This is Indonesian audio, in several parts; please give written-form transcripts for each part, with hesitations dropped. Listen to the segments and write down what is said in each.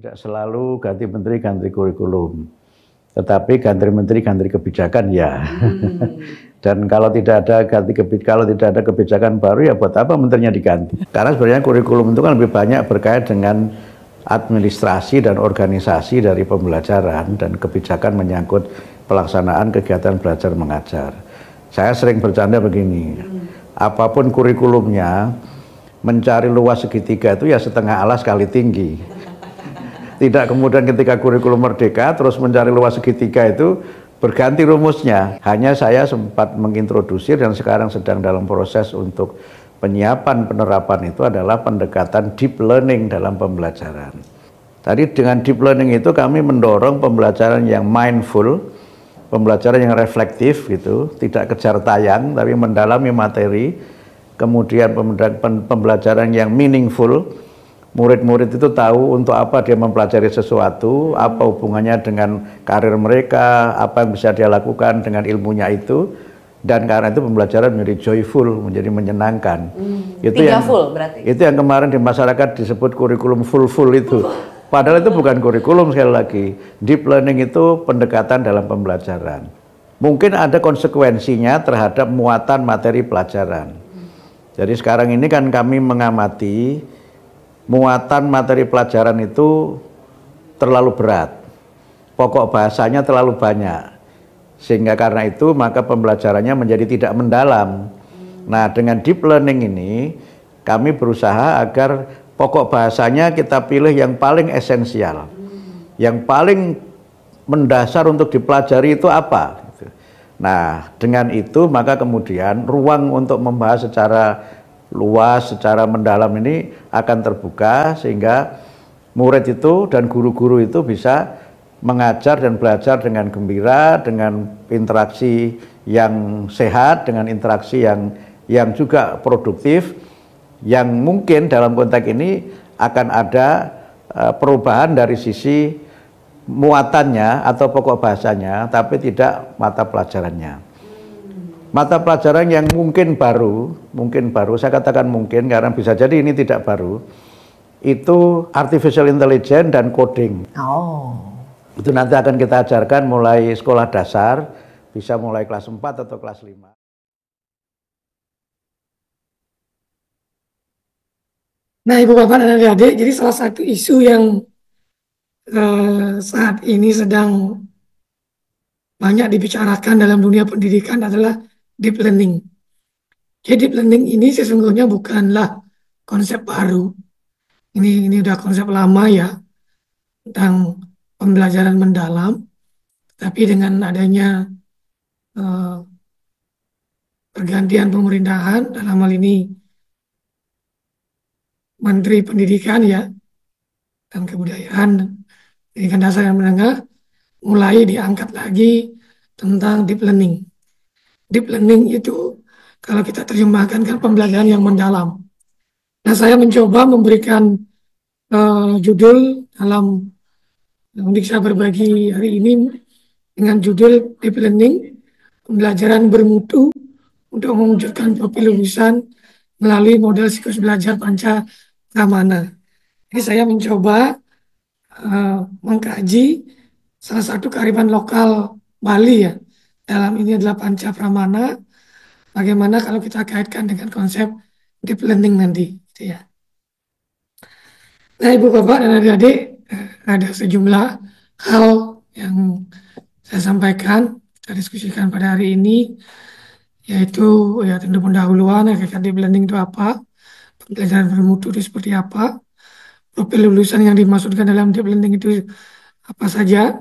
Tidak selalu ganti menteri, ganti kurikulum. Tetapi ganti menteri, ganti kebijakan ya. Dan kalau tidak ada kebijakan baru ya buat apa menterinya diganti? Karena sebenarnya kurikulum itu kan lebih banyak berkait dengan administrasi dan organisasi dari pembelajaran, dan kebijakan menyangkut pelaksanaan kegiatan belajar mengajar. Saya sering bercanda begini, apapun kurikulumnya, mencari luas segitiga itu ya setengah alas kali tinggi. Tidak kemudian ketika kurikulum merdeka terus mencari luas segitiga itu berganti rumusnya. Hanya saya sempat mengintrodusir dan sekarang sedang dalam proses untuk penyiapan penerapan itu adalah pendekatan deep learning dalam pembelajaran. Tadi dengan deep learning itu kami mendorong pembelajaran yang mindful, pembelajaran yang reflektif gitu, tidak kejar tayang tapi mendalami materi, kemudian pembelajaran yang meaningful. Murid-murid itu tahu untuk apa dia mempelajari sesuatu, apa hubungannya dengan karir mereka, apa yang bisa dia lakukan dengan ilmunya itu, dan karena itu pembelajaran menjadi joyful, menjadi menyenangkan. Itu yang full berarti. Itu yang kemarin di masyarakat disebut kurikulum full itu. Padahal itu bukan kurikulum, sekali lagi. Deep learning itu pendekatan dalam pembelajaran. Mungkin ada konsekuensinya terhadap muatan materi pelajaran. Jadi sekarang ini kan kami mengamati muatan materi pelajaran itu terlalu berat, pokok bahasanya terlalu banyak, sehingga karena itu maka pembelajarannya menjadi tidak mendalam. Nah, dengan deep learning ini kami berusaha agar pokok bahasanya kita pilih yang paling esensial, yang paling mendasar untuk dipelajari itu apa. Nah, dengan itu maka kemudian ruang untuk membahas secara luas, secara mendalam ini akan terbuka, sehingga murid itu dan guru-guru itu bisa mengajar dan belajar dengan gembira, dengan interaksi yang sehat, dengan interaksi yang juga produktif, yang mungkin dalam konteks ini akan ada perubahan dari sisi muatannya atau pokok bahasanya, tapi tidak mata pelajarannya. Mata pelajaran yang mungkin baru, saya katakan mungkin karena bisa jadi ini tidak baru, itu artificial intelligence dan coding. Itu nanti akan kita ajarkan mulai sekolah dasar, bisa mulai kelas 4 atau kelas 5. Nah, Ibu Bapak dan adik-adik, jadi salah satu isu yang saat ini sedang banyak dibicarakan dalam dunia pendidikan adalah deep learning. Jadi deep learning ini sesungguhnya bukanlah konsep baru. Ini udah konsep lama ya, tentang pembelajaran mendalam. Tapi dengan adanya pergantian pemerintahan, dalam hal ini Menteri Pendidikan ya, dan Kebudayaan, Pendidikan Dasar dan Menengah, mulai diangkat lagi tentang deep learning. Deep learning itu kalau kita terjemahkan kan pembelajaran yang mendalam. Nah, saya mencoba memberikan judul dalam Diksa Berbagi hari ini dengan judul Deep Learning, pembelajaran bermutu untuk mewujudkan profil lulusan melalui model siklus belajar Panca Pramana. Jadi saya mencoba mengkaji salah satu kearifan lokal Bali ya. Dalam ini adalah Panca Pramana. Bagaimana kalau kita kaitkan dengan konsep deep learning nanti, gitu ya. Nah, Ibu Bapak dan adik-adik, ada sejumlah hal yang saya sampaikan, kita diskusikan pada hari ini, yaitu ya tentu pendahuluan, hakikat deep learning itu apa, pembelajaran bermutu itu seperti apa, profil lulusan yang dimaksudkan dalam deep learning itu apa saja,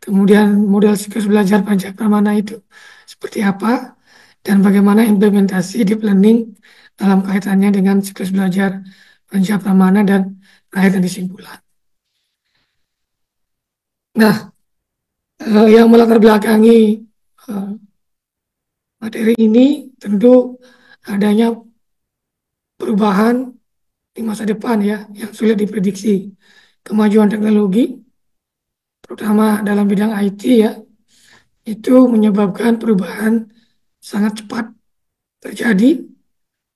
kemudian model siklus belajar Pancakramana itu seperti apa, dan bagaimana implementasi deep learning dalam kaitannya dengan siklus belajar Pancakramana dan akhirnya kesimpulan. Nah, yang melatar belakangi materi ini tentu adanya perubahan di masa depan ya, yang sulit diprediksi. Kemajuan teknologi, terutama dalam bidang IT ya, itu menyebabkan perubahan sangat cepat terjadi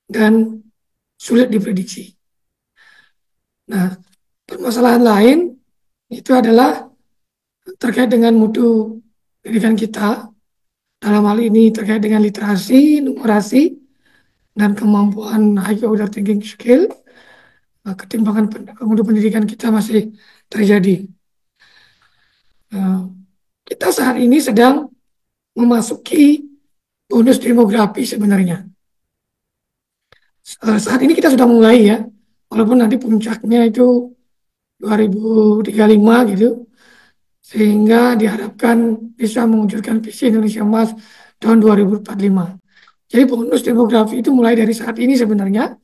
dan sulit diprediksi. Nah, permasalahan lain itu adalah terkait dengan mutu pendidikan kita. Dalam hal ini terkait dengan literasi, numerasi, dan kemampuan high order thinking skill, ketimpangan mutu pendidikan kita masih terjadi. Kita saat ini sedang memasuki bonus demografi sebenarnya. Saat ini kita sudah mulai ya, walaupun nanti puncaknya itu 2035 gitu, sehingga diharapkan bisa mewujudkan visi Indonesia Emas tahun 2045. Jadi bonus demografi itu mulai dari saat ini sebenarnya,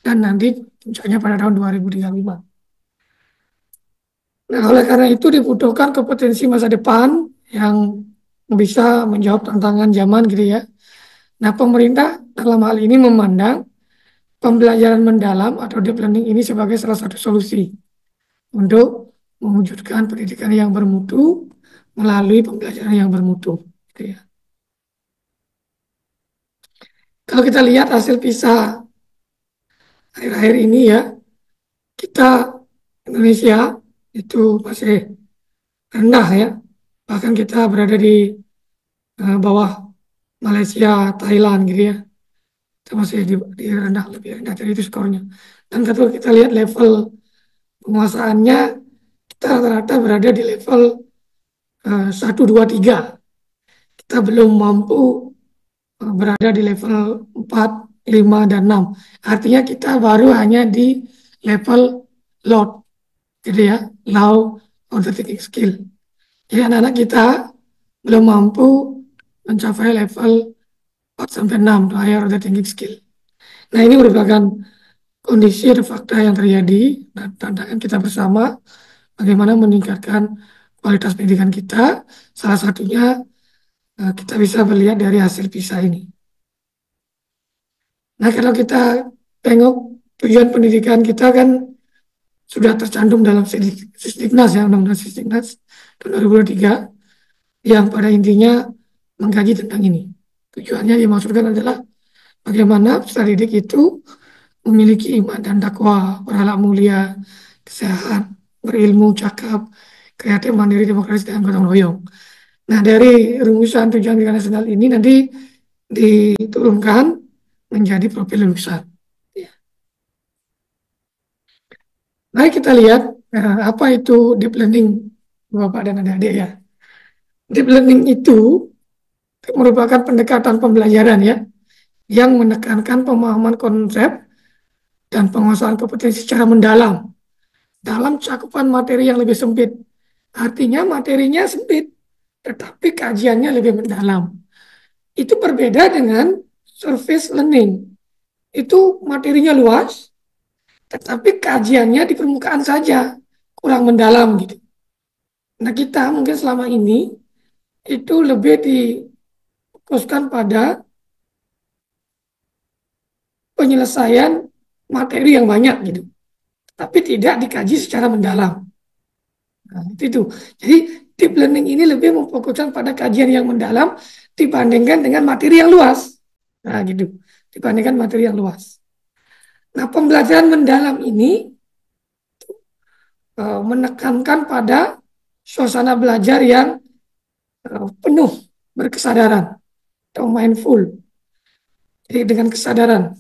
dan nanti puncaknya pada tahun 2035. Nah, oleh karena itu dibutuhkan kompetensi masa depan yang bisa menjawab tantangan zaman gitu ya. Nah, pemerintah dalam hal ini memandang pembelajaran mendalam atau deep learning ini sebagai salah satu solusi untuk mewujudkan pendidikan yang bermutu melalui pembelajaran yang bermutu. Gitu ya. Kalau kita lihat hasil PISA akhir-akhir ini ya, kita Indonesia itu masih rendah ya. Bahkan kita berada di bawah Malaysia, Thailand gitu ya. Kita masih di rendah, lebih rendah dari itu skornya. Dan kalau kita lihat level penguasaannya, kita rata-rata berada di level 1, 2, 3. Kita belum mampu berada di level 4, 5, dan 6. Artinya kita baru hanya di level low, gitu ya, low order thinking skill. Jadi anak-anak kita belum mampu mencapai level 4 sampai 6, higher order thinking skill. Nah, ini merupakan kondisi atau fakta yang terjadi dan tantangan kita bersama bagaimana meningkatkan kualitas pendidikan kita. Salah satunya kita bisa melihat dari hasil PISA ini. Nah, kalau kita tengok tujuan pendidikan kita kan sudah tercantum dalam Sisdiknas ya, Undang-Undang Sisdiknas tahun 2023 yang pada intinya mengkaji tentang ini. Tujuannya yang dimaksudkan adalah bagaimana peserta didik itu memiliki iman dan takwa, berakhlak mulia, sehat, berilmu, cakap, kreatif, mandiri, demokratis, dan gotong royong. Nah, dari rumusan tujuan pendidikan nasional ini nanti diturunkan menjadi profil lulusan. Ya. Mari kita lihat apa itu deep learning, Bapak dan adik-adik ya. Deep learning itu merupakan pendekatan pembelajaran ya, yang menekankan pemahaman konsep dan penguasaan kompetensi secara mendalam dalam cakupan materi yang lebih sempit. Artinya materinya sempit, tetapi kajiannya lebih mendalam. Itu berbeda dengan surface learning. Itu materinya luas, tetapi kajiannya di permukaan saja, kurang mendalam gitu. Nah, kita mungkin selama ini itu lebih difokuskan pada penyelesaian materi yang banyak gitu, tapi tidak dikaji secara mendalam. Nah, itu. Jadi deep learning ini lebih memfokuskan pada kajian yang mendalam dibandingkan dengan materi yang luas. Nah, gitu. Dibandingkan materi yang luas. Nah, pembelajaran mendalam ini menekankan pada suasana belajar yang penuh berkesadaran atau mindful. Jadi dengan kesadaran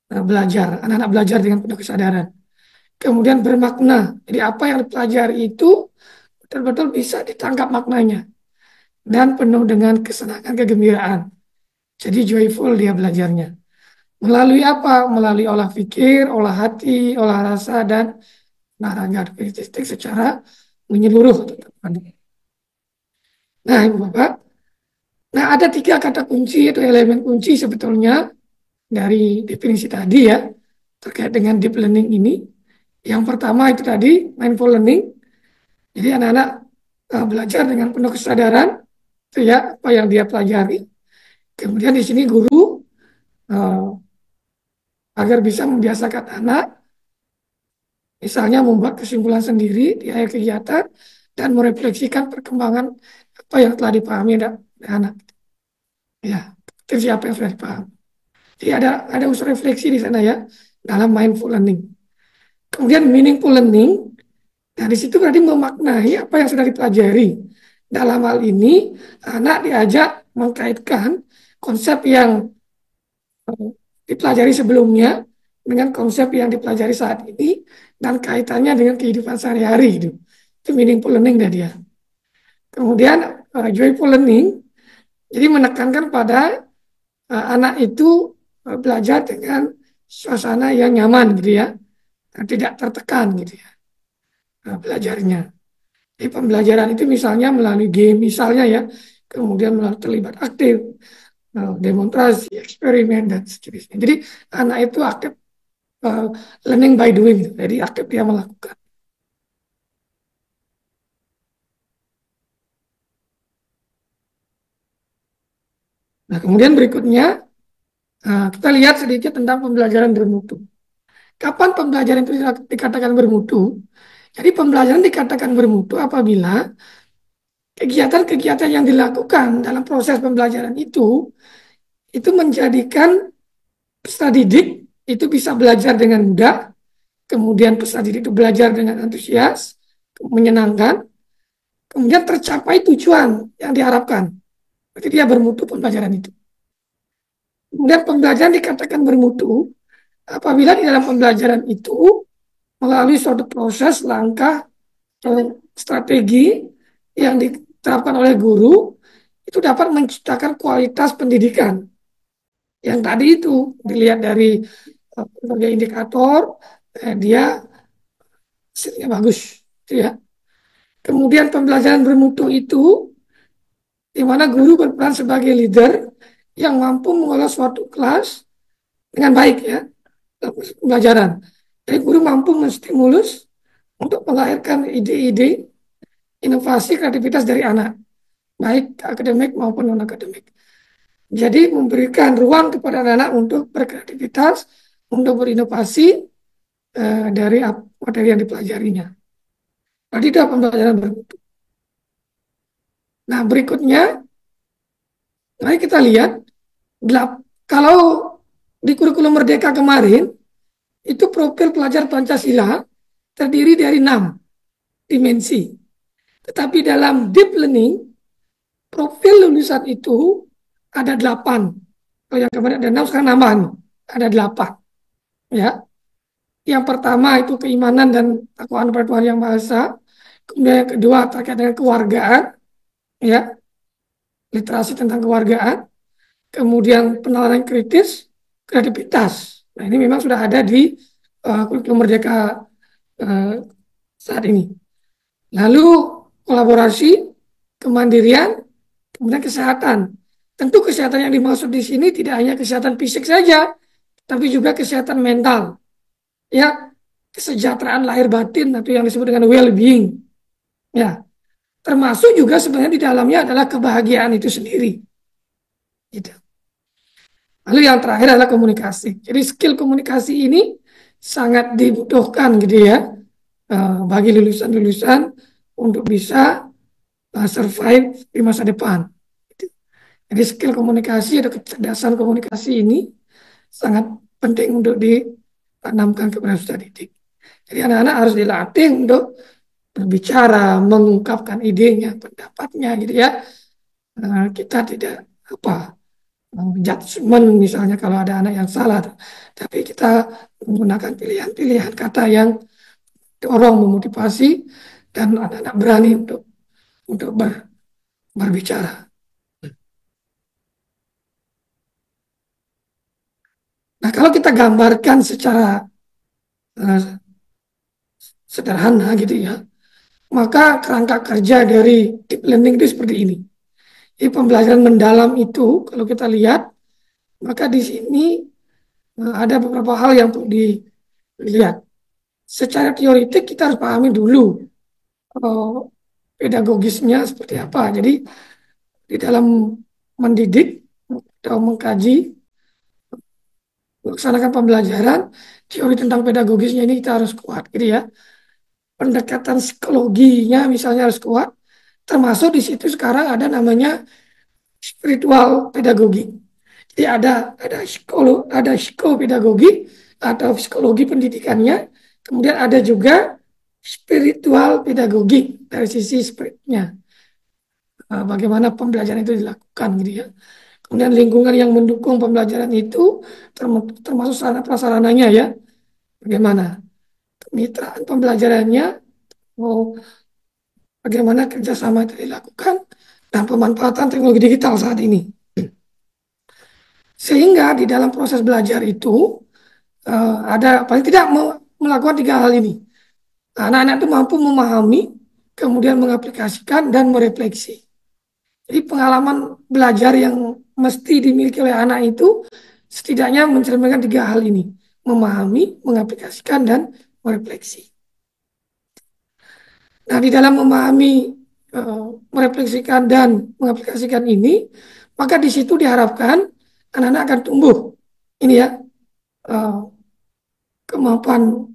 belajar, anak-anak belajar dengan penuh kesadaran. Kemudian bermakna. Jadi apa yang dipelajari itu betul-betul bisa ditangkap maknanya. Dan penuh dengan kesenangan, kegembiraan. Jadi joyful dia belajarnya. Melalui apa? Melalui olah pikir, olah hati, olah rasa, dan olahraga fisik secara menyeluruh. Nah, Ibu Bapak, nah ada 3 kata kunci atau elemen kunci sebetulnya dari definisi tadi ya, terkait dengan deep learning ini. Yang pertama itu tadi, mindful learning. Jadi anak-anak belajar dengan penuh kesadaran, itu ya, apa yang dia pelajari. Kemudian di sini guru agar bisa membiasakan anak, misalnya membuat kesimpulan sendiri di akhir kegiatan, dan merefleksikan perkembangan apa yang telah dipahami oleh anak. Ya, seperti apa yang sudah dipahami. Jadi ada unsur refleksi di sana ya, dalam mindful learning. Kemudian meaningful learning, Nah, di situ berarti memaknai apa yang sudah dipelajari. Dalam hal ini, anak diajak mengkaitkan konsep yang dipelajari sebelumnya dengan konsep yang dipelajari saat ini dan kaitannya dengan kehidupan sehari-hari itu. Itu meaningful learning dari dia. Kemudian joyful learning jadi menekankan pada anak itu belajar dengan suasana yang nyaman gitu ya, tidak tertekan gitu ya belajarnya. Jadi pembelajaran itu misalnya melalui game misalnya ya, kemudian melalui terlibat aktif, demonstrasi, eksperimen dan seterusnya. Jadi anak itu aktif learning by doing, gitu. Jadi aktif dia melakukan. Nah kemudian berikutnya kita lihat sedikit tentang pembelajaran bermutu. Kapan pembelajaran itu dikatakan bermutu? Jadi pembelajaran dikatakan bermutu apabila kegiatan-kegiatan yang dilakukan dalam proses pembelajaran itu menjadikan peserta didik itu bisa belajar dengan mudah, kemudian peserta didik itu belajar dengan antusias, menyenangkan, kemudian tercapai tujuan yang diharapkan. Berarti dia bermutu pembelajaran itu. Kemudian pembelajaran dikatakan bermutu apabila di dalam pembelajaran itu melalui suatu proses, langkah, strategi yang diterapkan oleh guru itu dapat menciptakan kualitas pendidikan. Yang tadi itu dilihat dari berbagai indikator, dia hasilnya bagus, ya. Kemudian pembelajaran bermutu itu di mana guru berperan sebagai leader yang mampu mengolah suatu kelas dengan baik ya dalam pembelajaran. Jadi guru mampu menstimulus untuk melahirkan ide-ide, inovasi, kreativitas dari anak, baik akademik maupun non-akademik. Jadi memberikan ruang kepada anak-anak untuk berkreativitas, untuk berinovasi dari materi yang dipelajarinya. Tadi itu pembelajaran bermutu. Nah berikutnya, mari kita lihat, kalau di kurikulum Merdeka kemarin, itu profil pelajar Pancasila terdiri dari 6 dimensi. Tetapi dalam deep learning, profil lulusan itu ada 8. Kalau yang kemarin ada 6, sekarang nambah nih. Ada 8. Ya. Yang pertama itu keimanan dan takwaan kepada Tuhan Yang Maha Esa. Kemudian yang kedua terkait dengan keluargaan. Ya. Literasi tentang keluargaan. Kemudian penalaran kritis, kreativitas. Nah ini memang sudah ada di kurikulum Merdeka saat ini. Lalu kolaborasi, kemandirian, kemudian kesehatan. Tentu kesehatan yang dimaksud di sini tidak hanya kesehatan fisik saja, tapi juga kesehatan mental. Ya, kesejahteraan lahir batin atau yang disebut dengan well-being. Ya, termasuk juga sebenarnya di dalamnya adalah kebahagiaan itu sendiri. Gitu. Lalu yang terakhir adalah komunikasi. Jadi skill komunikasi ini sangat dibutuhkan gitu ya bagi lulusan-lulusan untuk bisa survive di masa depan. Jadi skill komunikasi atau kecerdasan komunikasi ini sangat penting untuk ditanamkan kepada peserta didik. Jadi anak-anak harus dilatih untuk berbicara, mengungkapkan idenya, pendapatnya gitu ya. Kita tidak judgement misalnya kalau ada anak yang salah, tapi kita menggunakan pilihan-pilihan kata yang dorong, memotivasi dan anak-anak berani untuk berbicara. Nah, kalau kita gambarkan secara sederhana gitu ya, maka kerangka kerja dari deep learning itu seperti ini. Jadi pembelajaran mendalam itu kalau kita lihat, maka di sini ada beberapa hal yang perlu dilihat. Secara teoritik kita harus pahami dulu pedagogisnya seperti apa. Jadi di dalam mendidik atau mengkaji, melaksanakan pembelajaran, teori tentang pedagogisnya ini kita harus kuat, gitu ya. Pendekatan psikologinya misalnya harus kuat, termasuk di situ sekarang ada namanya spiritual pedagogi. Jadi ada psikopedagogi atau psikologi pendidikannya, kemudian ada juga spiritual pedagogik dari sisi spiritnya. Bagaimana pembelajaran itu dilakukan gitu ya. Kemudian lingkungan yang mendukung pembelajaran itu termasuk sarana prasarananya ya. Bagaimana kemitraan pembelajarannya, oh, bagaimana kerjasama itu dilakukan, dan pemanfaatan teknologi digital saat ini. Sehingga di dalam proses belajar itu ada paling tidak melakukan tiga hal ini. Anak-anak itu mampu memahami, kemudian mengaplikasikan dan merefleksi. Jadi pengalaman belajar yang mesti dimiliki oleh anak itu setidaknya mencerminkan tiga hal ini. Memahami, mengaplikasikan, dan merefleksi. Nah, di dalam memahami, merefleksikan, dan mengaplikasikan ini, maka di situ diharapkan anak-anak akan tumbuh. Ini ya, kemampuan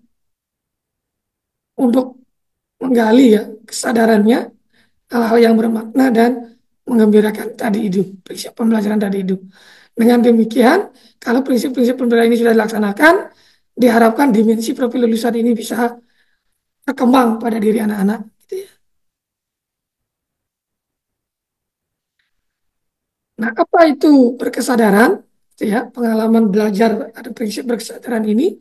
untuk menggali ya kesadarannya, hal-hal yang bermakna dan menggembirakan tadi itu, prinsip pembelajaran tadi itu. Dengan demikian, kalau prinsip-prinsip pembelajaran ini sudah dilaksanakan, diharapkan dimensi profil lulusan ini bisa berkembang pada diri anak-anak. Gitu ya. Nah, apa itu berkesadaran? Gitu ya, pengalaman belajar atau prinsip berkesadaran ini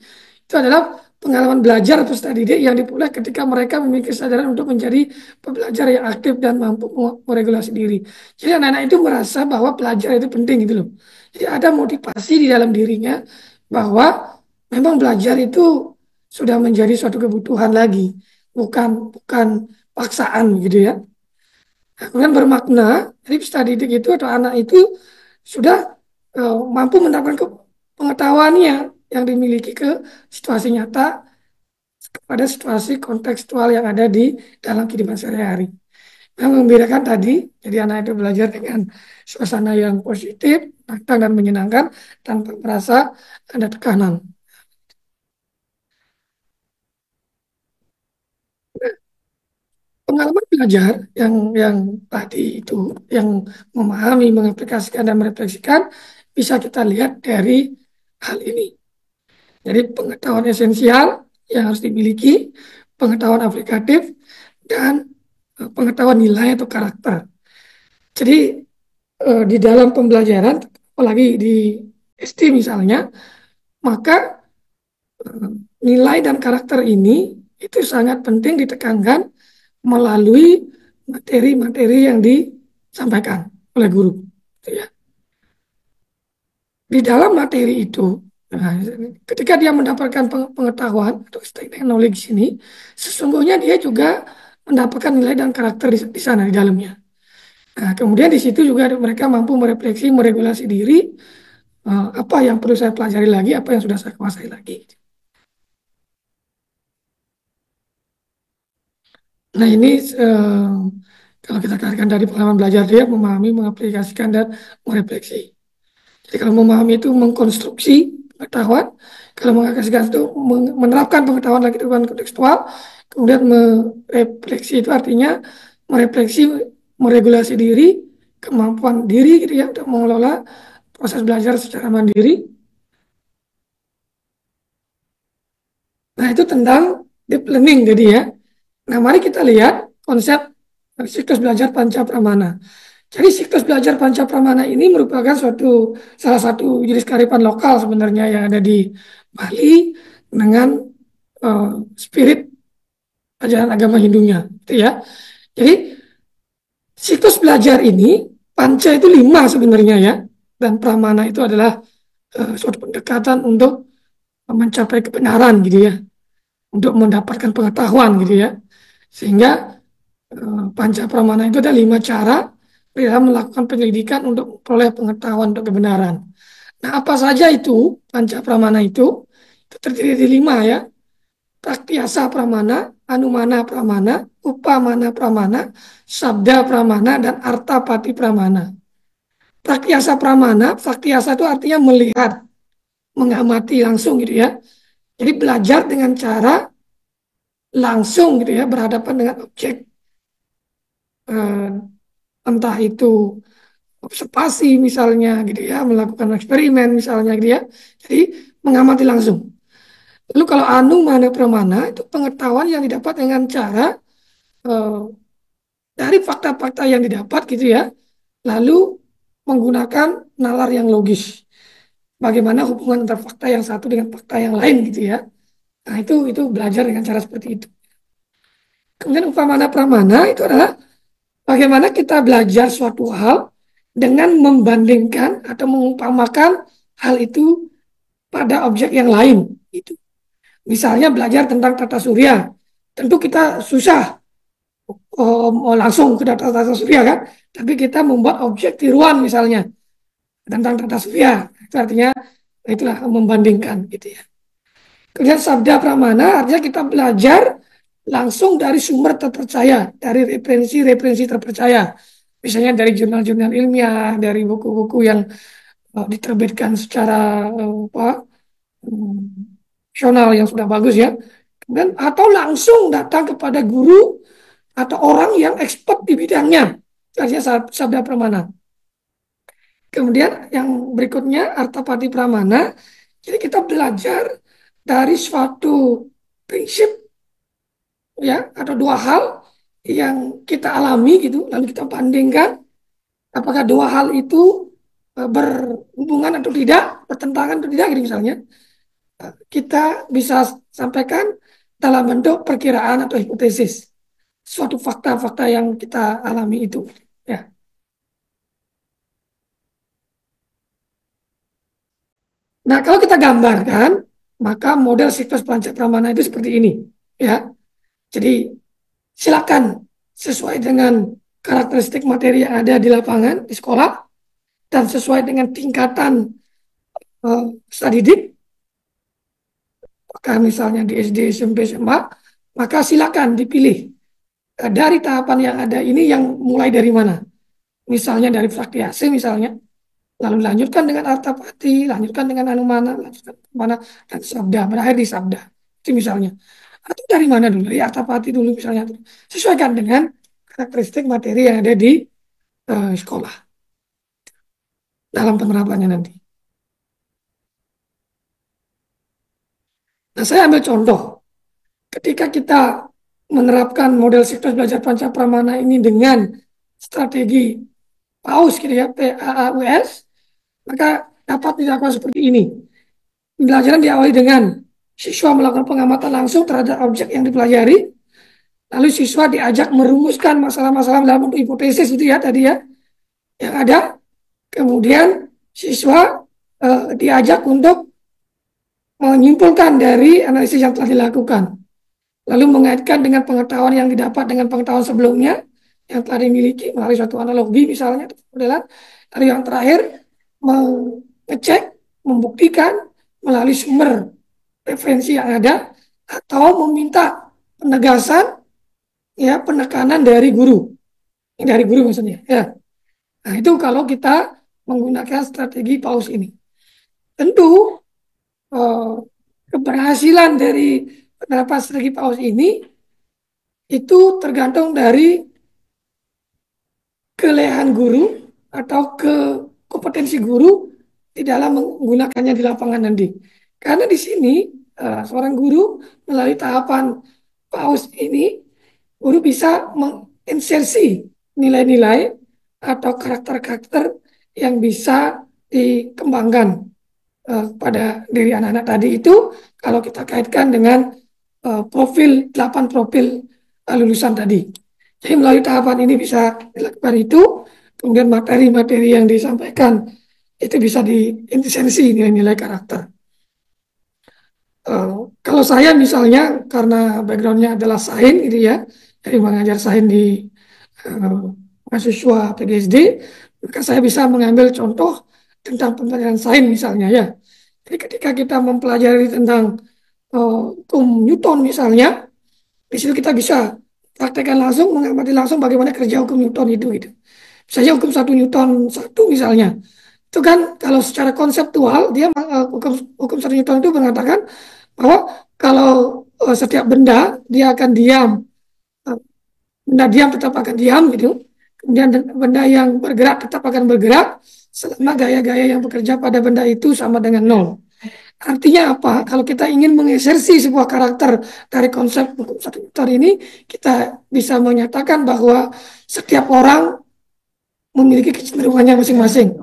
itu adalah pengalaman belajar peserta didik yang diperoleh ketika mereka memiliki kesadaran untuk menjadi pembelajar yang aktif dan mampu meregulasi diri. Jadi anak-anak itu merasa bahwa belajar itu penting gitu loh. Jadi ada motivasi di dalam dirinya bahwa memang belajar itu sudah menjadi suatu kebutuhan lagi, bukan bukan paksaan gitu ya. Kemudian bermakna, jadi peserta didik itu atau anak itu sudah mampu menerapkan pengetahuannya yang dimiliki ke situasi nyata pada situasi kontekstual yang ada di dalam kehidupan sehari-hari. Yang membedakan tadi, jadi anak itu belajar dengan suasana yang positif, tenang dan menyenangkan tanpa merasa ada tekanan. Pengalaman belajar yang tadi itu, yang memahami, mengaplikasikan dan merefleksikan, bisa kita lihat dari hal ini. Jadi pengetahuan esensial yang harus dimiliki, pengetahuan aplikatif, dan pengetahuan nilai atau karakter. Jadi di dalam pembelajaran, apalagi di SD misalnya, maka nilai dan karakter ini itu sangat penting ditekankan melalui materi-materi yang disampaikan oleh guru. Gitu ya. Di dalam materi itu, nah, ketika dia mendapatkan pengetahuan atau statement knowledge ini, sesungguhnya dia juga mendapatkan nilai dan karakter di sana di dalamnya. Nah, kemudian di situ juga mereka mampu merefleksi, meregulasi diri, apa yang perlu saya pelajari lagi, apa yang sudah saya kuasai lagi. Nah ini kalau kita katakan dari pengalaman belajar dia memahami, mengaplikasikan dan merefleksi. Jadi kalau memahami itu mengkonstruksi pengetahuan, kalau mengaplikasikan itu menerapkan pengetahuan lagi kehidupan kontekstual, kemudian merefleksi itu artinya merefleksi, meregulasi diri, kemampuan diri gitu ya untuk mengelola proses belajar secara mandiri. Nah itu tentang deep learning jadi ya. Nah mari kita lihat konsep siklus belajar panca pramana. Jadi siklus belajar panca pramana ini merupakan salah satu jenis kearifan lokal sebenarnya yang ada di Bali dengan uh, spirit ajaran agama Hindunya, gitu ya. Jadi siklus belajar ini panca itu 5 sebenarnya ya, dan pramana itu adalah suatu pendekatan untuk mencapai kebenaran gitu ya, untuk mendapatkan pengetahuan gitu ya, sehingga panca pramana itu ada 5 cara dalam melakukan penyelidikan untuk memperoleh pengetahuan untuk kebenaran. Nah, apa saja itu panca pramana itu? Itu terdiri dari 5 ya. Prakyasa pramana, anumana pramana, upamana pramana, sabda pramana, dan artapati pramana. Prakyasa pramana, prakyasa itu artinya melihat, mengamati langsung gitu ya. Jadi belajar dengan cara langsung gitu ya, berhadapan dengan objek. Entah itu observasi misalnya gitu ya, melakukan eksperimen misalnya gitu ya. Jadi mengamati langsung. Lalu kalau anu mana pramana itu pengetahuan yang didapat dengan cara dari fakta-fakta yang didapat gitu ya, lalu menggunakan nalar yang logis. Bagaimana hubungan antara fakta yang satu dengan fakta yang lain gitu ya. Nah, itu belajar dengan cara seperti itu. Kemudian upamana pramana itu adalah bagaimana kita belajar suatu hal dengan membandingkan atau mengumpamakan hal itu pada objek yang lain. Gitu. Misalnya belajar tentang tata surya. Tentu kita susah langsung ke tata surya kan. Tapi kita membuat objek tiruan misalnya tentang tata surya. Itu artinya itulah membandingkan gitu ya. Kemudian sabda pramana artinya kita belajar langsung dari sumber terpercaya, dari referensi-referensi terpercaya. Misalnya dari jurnal-jurnal ilmiah, dari buku-buku yang diterbitkan secara nasional yang sudah bagus ya. Kemudian atau langsung datang kepada guru atau orang yang expert di bidangnya. Artinya sabda pramana. Kemudian yang berikutnya artapati pramana. Jadi kita belajar dari suatu prinsip ya atau dua hal yang kita alami gitu lalu kita bandingkan apakah dua hal itu berhubungan atau tidak, bertentangan atau tidak gitu misalnya. Kita bisa sampaikan dalam bentuk perkiraan atau hipotesis suatu fakta-fakta yang kita alami itu ya. Nah, kalau kita gambarkan maka model siklus panca pramana itu seperti ini ya. Jadi silakan sesuai dengan karakteristik materi yang ada di lapangan, di sekolah, dan sesuai dengan tingkatan peserta didik, maka misalnya di SD, SMP, SMA, maka silakan dipilih dari tahapan yang ada ini yang mulai dari mana. Misalnya dari Praktiasi misalnya, lalu lanjutkan dengan Artapati, lanjutkan dengan Anumana, lanjutkan mana dan Sabda, berakhir di Sabda. Itu misalnya. Atau dari mana dulu? Dari Artapati dulu misalnya. Sesuaikan dengan karakteristik materi yang ada di sekolah dalam penerapannya nanti. Nah, saya ambil contoh. Ketika kita menerapkan model siklus belajar panca pramana ini dengan strategi PAUS gitu ya, PAAUS, maka dapat dilakukan seperti ini. Pembelajaran diawali dengan siswa melakukan pengamatan langsung terhadap objek yang dipelajari, lalu siswa diajak merumuskan masalah-masalah dalam bentuk hipotesis itu ya tadi ya yang ada. Kemudian siswa diajak untuk menyimpulkan dari analisis yang telah dilakukan, lalu mengaitkan dengan pengetahuan yang didapat dengan pengetahuan sebelumnya yang telah dimiliki melalui suatu analogi misalnya modelan. Lalu yang terakhir mengecek, membuktikan melalui sumber referensi yang ada atau meminta penegasan ya penekanan dari guru maksudnya ya. Nah, itu kalau kita menggunakan strategi PAUS ini. Tentu keberhasilan dari penerapan strategi PAUS ini itu tergantung dari kelehan guru atau kompetensi guru di dalam menggunakannya di lapangan nanti. Karena di sini seorang guru melalui tahapan PAUS ini, guru bisa menginsersi nilai-nilai atau karakter-karakter yang bisa dikembangkan pada diri anak-anak tadi itu kalau kita kaitkan dengan 8 profil lulusan tadi. Jadi melalui tahapan ini bisa dilakukan itu, kemudian materi-materi yang disampaikan itu bisa diintensi nilai-nilai karakter. Kalau saya misalnya karena backgroundnya adalah sains gitu ya, jadi mengajar sains di mahasiswa PGSD, maka saya bisa mengambil contoh tentang pembelajaran sains misalnya ya. Jadi ketika kita mempelajari tentang hukum Newton misalnya, di situ kita bisa praktekkan langsung, mengamati langsung bagaimana kerja hukum Newton itu gitu. Misalnya hukum 1 Newton 1 misalnya, itu kan kalau secara konseptual dia hukum 1 Newton itu mengatakan bahwa kalau setiap benda dia akan diam, benda diam tetap akan diam gitu. Kemudian benda yang bergerak tetap akan bergerak selama gaya-gaya yang bekerja pada benda itu sama dengan 0. Artinya apa? Kalau kita ingin mengesersi sebuah karakter dari konsep hukum satu faktor ini, kita bisa menyatakan bahwa setiap orang memiliki kecenderungannya masing-masing.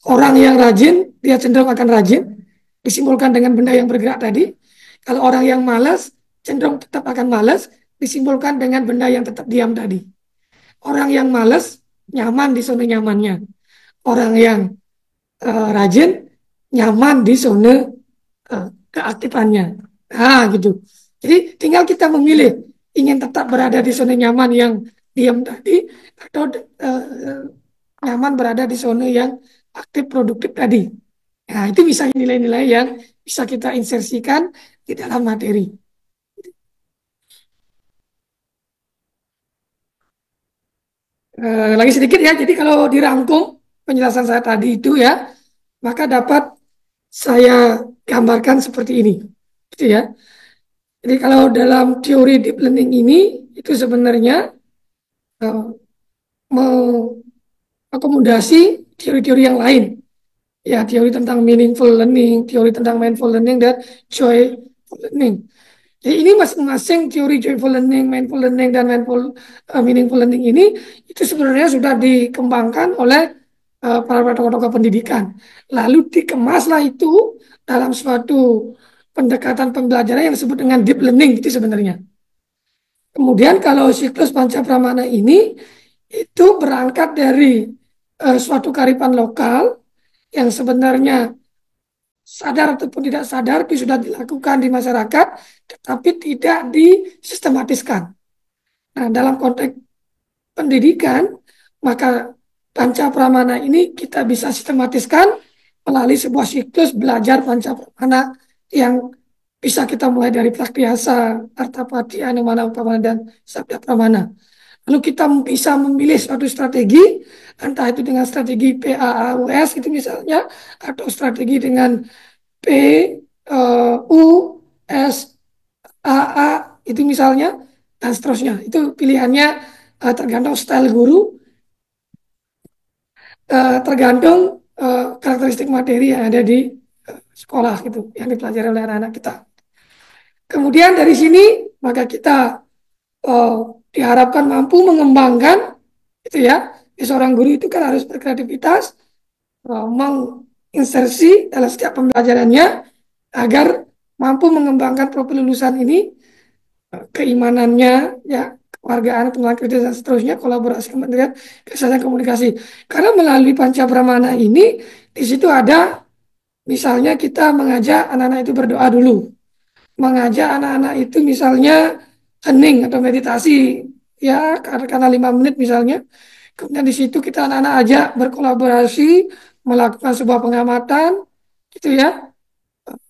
Orang yang rajin, dia cenderung akan rajin, disimbolkan dengan benda yang bergerak tadi. Kalau orang yang malas, cenderung tetap akan malas, disimbolkan dengan benda yang tetap diam tadi. Orang yang malas, nyaman di zona nyamannya. Orang yang rajin, nyaman di zona keaktifannya. Nah, gitu. Jadi tinggal kita memilih ingin tetap berada di zona nyaman yang diam tadi atau nyaman berada di zona yang aktif produktif tadi. Nah, itu misalnya nilai-nilai yang bisa kita insersikan di dalam materi. Lagi sedikit ya, jadi kalau dirangkum penjelasan saya tadi itu ya, maka dapat saya gambarkan seperti ini. Gitu ya. Jadi kalau dalam teori deep learning ini, itu sebenarnya mengakomodasi teori-teori yang lain. Ya, teori tentang meaningful learning, teori tentang mindful learning, dan joyful learning. Jadi ini masing-masing teori joyful learning, mindful learning, dan meaningful learning ini itu sebenarnya sudah dikembangkan oleh para tokoh-tokoh pendidikan. Lalu dikemaslah itu dalam suatu pendekatan pembelajaran yang disebut dengan deep learning itu sebenarnya. Kemudian kalau siklus panca pramana ini itu berangkat dari suatu kearifan lokal yang sebenarnya sadar ataupun tidak sadar itu sudah dilakukan di masyarakat, tetapi tidak disistematiskan. Nah, dalam konteks pendidikan, maka panca pramana ini kita bisa sistematiskan melalui sebuah siklus belajar panca pramana yang bisa kita mulai dari Praktiasa, Artapati, Anumana, Upamana, dan Sabda Pramana. Lalu kita bisa memilih suatu strategi, entah itu dengan strategi PAAUS itu misalnya, atau strategi dengan PUSAA itu misalnya, dan seterusnya. Itu pilihannya tergantung style guru, tergantung karakteristik materi yang ada di sekolah gitu, yang dipelajari oleh anak-anak kita. Kemudian dari sini maka kita diharapkan mampu mengembangkan itu ya. Seorang guru itu kan harus berkreativitas, menginsersi dalam setiap pembelajarannya agar mampu mengembangkan profil lulusan ini, keimanannya, ya, kewargaan, pengenalan kritis, dan seterusnya, kolaborasi kementerian, kesehatan komunikasi. Karena melalui panca pramana ini, di situ ada, misalnya kita mengajak anak-anak itu berdoa dulu, mengajak anak-anak itu misalnya hening atau meditasi, ya, karena 5 menit misalnya. Kemudian di situ kita anak-anak ajak berkolaborasi, melakukan sebuah pengamatan, gitu ya.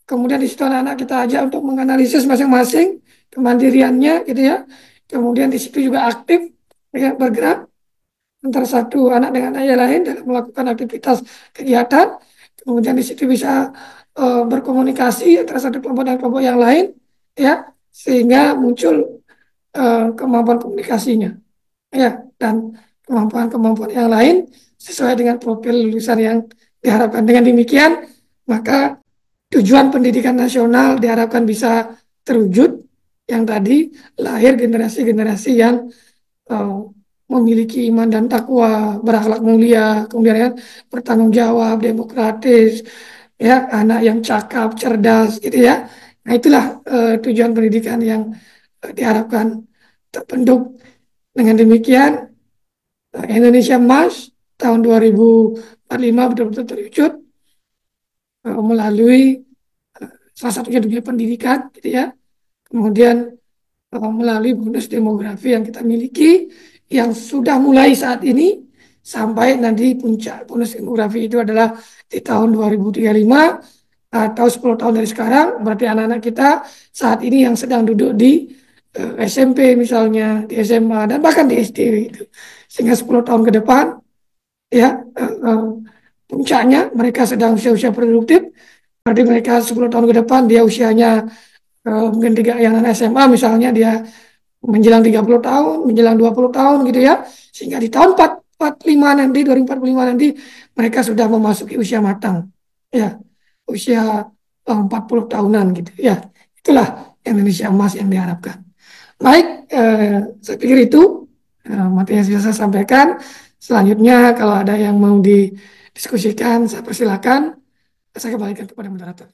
Kemudian di situ anak-anak kita ajak untuk menganalisis masing-masing kemandiriannya, gitu ya. Kemudian di situ juga aktif, ya, bergerak antara satu anak dengan anak yang lain dalam melakukan aktivitas kegiatan. Kemudian di situ bisa berkomunikasi antara satu kelompok dan kelompok yang lain, ya, sehingga muncul kemampuan komunikasinya, ya, dan kemampuan-kemampuan yang lain sesuai dengan profil lulusan yang diharapkan. Dengan demikian, maka tujuan pendidikan nasional diharapkan bisa terwujud, yang tadi lahir generasi-generasi yang memiliki iman dan takwa, berakhlak mulia, kemudian ya, bertanggung jawab, demokratis, ya, anak yang cakap, cerdas, gitu ya. Nah, itulah tujuan pendidikan yang diharapkan terbentuk. Dengan demikian, Indonesia Emas tahun 2045 betul-betul terwujud melalui salah satunya dunia pendidikan, gitu ya. Kemudian melalui bonus demografi yang kita miliki, yang sudah mulai saat ini sampai nanti puncak bonus demografi itu adalah di tahun 2035 atau 10 tahun dari sekarang. Berarti anak-anak kita saat ini yang sedang duduk di SMP misalnya, di SMA, dan bahkan di SD itu. Sehingga 10 tahun ke depan, ya, puncaknya mereka sedang usia-usia produktif. Berarti mereka 10 tahun ke depan dia usianya mungkin yang anak SMA misalnya dia menjelang 30 tahun, menjelang 20 tahun gitu ya. Sehingga di tahun 445 nanti, 2045 nanti mereka sudah memasuki usia matang. Ya, usia 40 tahunan gitu ya. Itulah Indonesia emas yang diharapkan. Baik, saya pikir itu materi yang bisa saya sampaikan. Selanjutnya kalau ada yang mau didiskusikan, saya persilakan. Saya kembalikan kepada moderator.